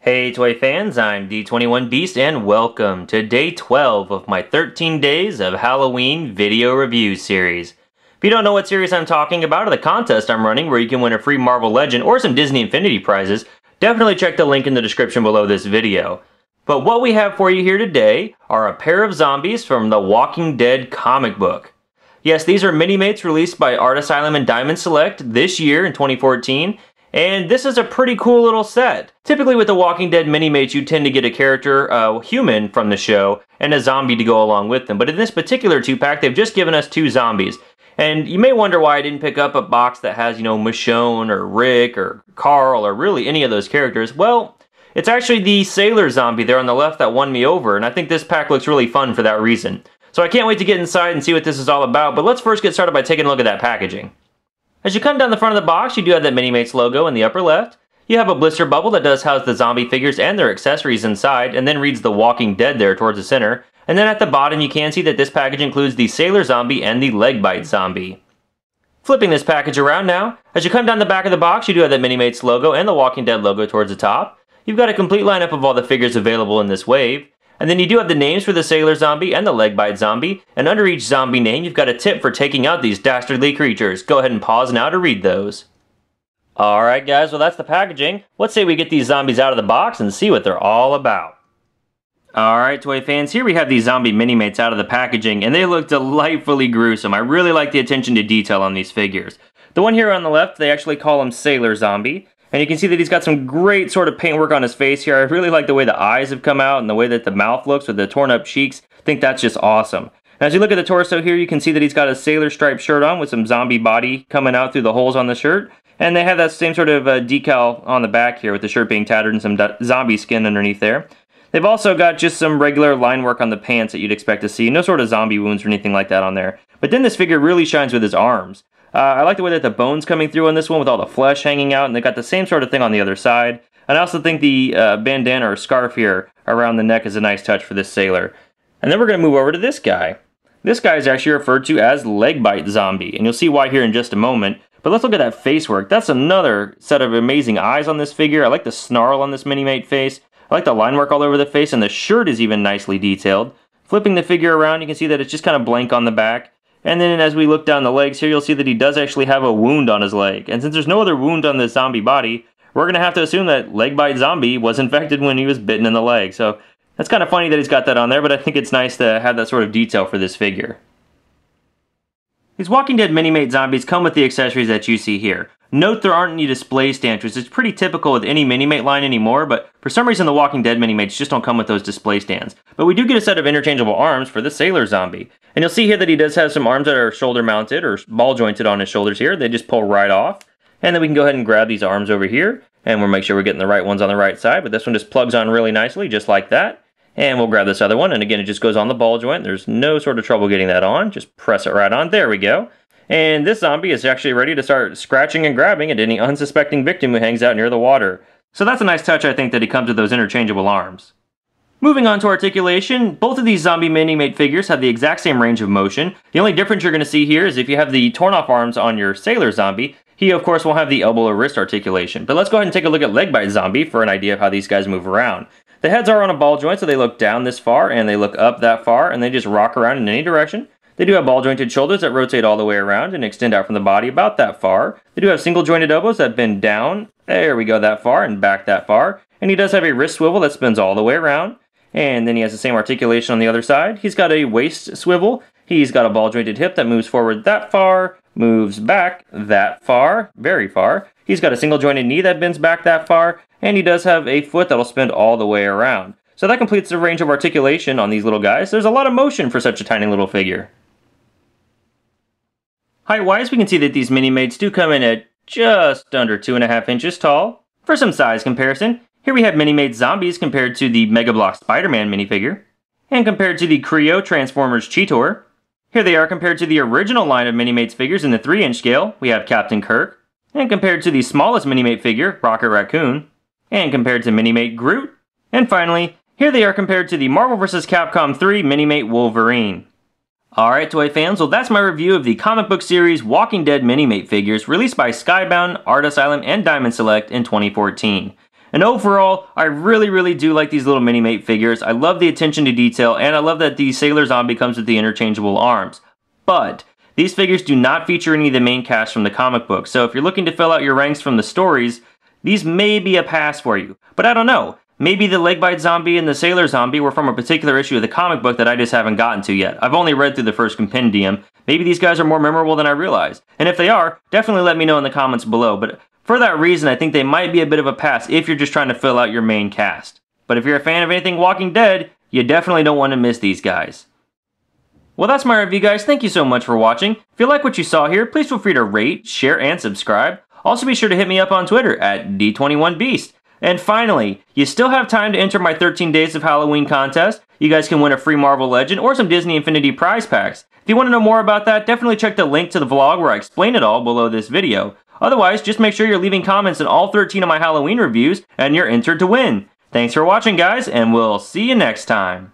Hey toy fans, I'm D21 Beast and welcome to day 12 of my 13 days of Halloween video review series. If you don't know what series I'm talking about or the contest I'm running where you can win a free Marvel Legend or some Disney Infinity prizes, definitely check the link in the description below this video. But what we have for you here today are a pair of zombies from the Walking Dead comic book. Yes, these are Minimates released by Asylum and Diamond Select this year in 2014. And this is a pretty cool little set. Typically with the Walking Dead Minimates, you tend to get a character, a human from the show, and a zombie to go along with them. But in this particular 2-pack, they've just given us 2 zombies. And you may wonder why I didn't pick up a box that has, Michonne or Rick or Carl or really any of those characters. Well, it's actually the Sailor zombie there on the left that won me over, and I think this pack looks really fun for that reason. So I can't wait to get inside and see what this is all about, but let's first get started by taking a look at that packaging. As you come down the front of the box, you do have that Minimates logo in the upper left. You have a blister bubble that does house the zombie figures and their accessories inside, and then reads The Walking Dead there towards the center. And then at the bottom you can see that this package includes the Sailor zombie and the Leg Bite zombie. Flipping this package around now, as you come down the back of the box, you do have that Minimates logo and the Walking Dead logo towards the top. You've got a complete lineup of all the figures available in this wave. And then you do have the names for the Sailor zombie and the Leg Bite zombie, and under each zombie name you've got a tip for taking out these dastardly creatures. Go ahead and pause now to read those. Alright guys, well that's the packaging. Let's say we get these zombies out of the box and see what they're all about. Alright toy fans, here we have these zombie Minimates out of the packaging, and they look delightfully gruesome. I really like the attention to detail on these figures. The one here on the left, they actually call him Sailor Zombie. And you can see that he's got some great sort of paintwork on his face here. I really like the way the eyes have come out and the way that the mouth looks with the torn up cheeks. I think that's just awesome. And as you look at the torso here, you can see that he's got a sailor striped shirt on with some zombie body coming out through the holes on the shirt. And they have that same sort of decal on the back here with the shirt being tattered and some zombie skin underneath there. They've also got just some regular line work on the pants that you'd expect to see. No sort of zombie wounds or anything like that on there. But then this figure really shines with his arms. I like the way that the bone's coming through on this one with all the flesh hanging out, and they got the same sort of thing on the other side. And I also think the bandana or scarf here around the neck is a nice touch for this sailor. And then we're going to move over to this guy. This guy is actually referred to as Leg Bite Zombie, and you'll see why here in just a moment. But let's look at that face work. That's another set of amazing eyes on this figure. I like the snarl on this Minimate face. I like the line work all over the face, and the shirt is even nicely detailed. Flipping the figure around, you can see that it's just kind of blank on the back. And then as we look down the legs here, you'll see that he does actually have a wound on his leg. And since there's no other wound on this zombie body, we're going to have to assume that Leg Bite Zombie was infected when he was bitten in the leg. So that's kind of funny that he's got that on there, but I think it's nice to have that sort of detail for this figure. These Walking Dead Minimate zombies come with the accessories that you see here. Note there aren't any display stands, which is pretty typical with any Minimate line anymore, but for some reason the Walking Dead Minimates just don't come with those display stands. But we do get a set of interchangeable arms for the Sailor Zombie. And you'll see here that he does have some arms that are shoulder mounted or ball jointed on his shoulders here. They just pull right off. And then we can go ahead and grab these arms over here, and we'll make sure we're getting the right ones on the right side. But this one just plugs on really nicely, just like that. And we'll grab this other one, and again it just goes on the ball joint. There's no sort of trouble getting that on. Just press it right on. There we go. And this zombie is actually ready to start scratching and grabbing at any unsuspecting victim who hangs out near the water. So that's a nice touch, I think, that he comes with those interchangeable arms. Moving on to articulation, both of these zombie Minimate figures have the exact same range of motion. The only difference you're going to see here is if you have the torn off arms on your Sailor Zombie, he of course won't have the elbow or wrist articulation. But let's go ahead and take a look at Leg Bite Zombie for an idea of how these guys move around. The heads are on a ball joint, so they look down this far and they look up that far, and they just rock around in any direction. They do have ball jointed shoulders that rotate all the way around and extend out from the body about that far. They do have single jointed elbows that bend down, there we go, that far, and back that far. And he does have a wrist swivel that spins all the way around. And then he has the same articulation on the other side. He's got a waist swivel. He's got a ball jointed hip that moves forward that far, moves back that far, very far. He's got a single jointed knee that bends back that far, and he does have a foot that'll spin all the way around. So that completes the range of articulation on these little guys. There's a lot of motion for such a tiny little figure. Height-wise, we can see that these Minimates do come in at just under 2.5 inches tall. For some size comparison, here we have Minimate Zombies compared to the Mega Block Spider-Man minifigure, and compared to the Creo Transformers Cheetor. Here they are compared to the original line of Minimates figures in the 3-inch scale, we have Captain Kirk, and compared to the smallest Minimate figure, Rocket Raccoon, and compared to Minimate Groot, and finally, here they are compared to the Marvel vs. Capcom 3 Minimate Wolverine. Alright toy fans, well that's my review of the comic book series Walking Dead Minimate figures released by Skybound, Asylum, and Diamond Select in 2014. And overall, I really do like these little Minimate figures. I love the attention to detail, and I love that the Sailor Zombie comes with the interchangeable arms. But these figures do not feature any of the main cast from the comic book, so if you're looking to fill out your ranks from the stories, these may be a pass for you. But I don't know. Maybe the Legbite Zombie and the Sailor Zombie were from a particular issue of the comic book that I just haven't gotten to yet. I've only read through the first compendium. Maybe these guys are more memorable than I realized. And if they are, definitely let me know in the comments below. But for that reason, I think they might be a bit of a pass if you're just trying to fill out your main cast. But if you're a fan of anything Walking Dead, you definitely don't want to miss these guys. Well, that's my review, guys. Thank you so much for watching. If you like what you saw here, please feel free to rate, share, and subscribe. Also, be sure to hit me up on Twitter at D21Beast. And finally, you still have time to enter my 13 Days of Halloween contest. You guys can win a free Marvel Legend or some Disney Infinity prize packs. If you want to know more about that, definitely check the link to the vlog where I explain it all below this video. Otherwise, just make sure you're leaving comments in all 13 of my Halloween reviews, and you're entered to win. Thanks for watching, guys, and we'll see you next time.